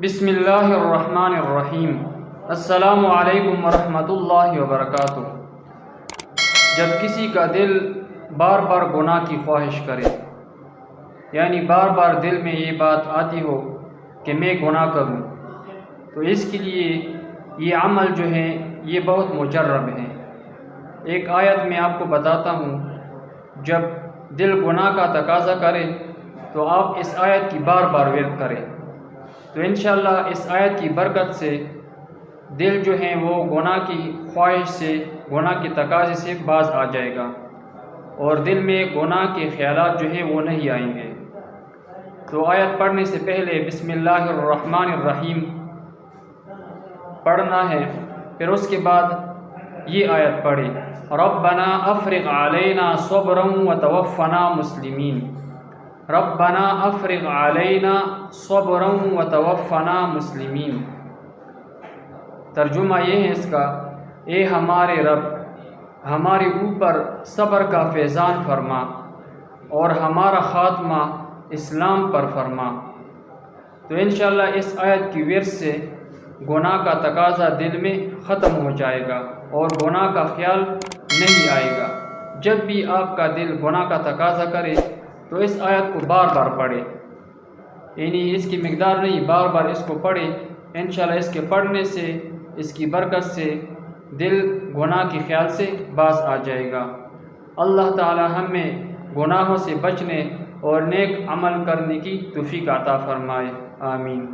بسم اللہ الرحمن الرحیم۔ السلام علیکم ورحمۃ اللہ وبرکاتہ۔ جب کسی کا دل بار بار گناہ کی خواہش کرے، یعنی بار بار دل میں یہ بات آتی ہو کہ میں گناہ کروں، تو اس کے لیے یہ عمل جو ہے یہ بہت مجرب ہے۔ ایک آیت میں آپ کو بتاتا ہوں، جب دل گناہ کا تقاضا کرے تو آپ اس آیت کی بار بار ورد کریں، تو انشاءاللہ اس آیت کی برکت سے دل جو ہے وہ گناہ کی خواہش سے، گناہ کے تقاضے سے باز آ جائے گا، اور دل میں گناہ کے خیالات جو ہیں وہ نہیں آئیں گے۔ تو آیت پڑھنے سے پہلے بسم اللہ الرحمن الرحیم پڑھنا ہے، پھر اس کے بعد یہ آیت پڑھیں، ربنا افرغ علینا صبرا وتوفنا مسلمین۔ ربنا افرغ علینا صبرا وتوفنا مسلمین۔ ترجمہ یہ ہے اس کا، اے ہمارے رب، ہمارے اوپر صبر کا فیضان فرما اور ہمارا خاتمہ اسلام پر فرما۔ تو انشاءاللہ اس آیت کی ورث سے گناہ کا تقاضا دل میں ختم ہو جائے گا اور گناہ کا خیال نہیں آئے گا۔ جب بھی آپ کا دل گناہ کا تقاضا کرے تو اس آیت کو بار بار پڑھے، یعنی اس کی مقدار نہیں، بار بار اس کو پڑھے۔ انشاءاللہ اس کے پڑھنے سے، اس کی برکت سے دل گناہ کے خیال سے باز آ جائے گا۔ اللہ تعالی ہمیں گناہوں سے بچنے اور نیک عمل کرنے کی توفیق عطا فرمائے، آمین۔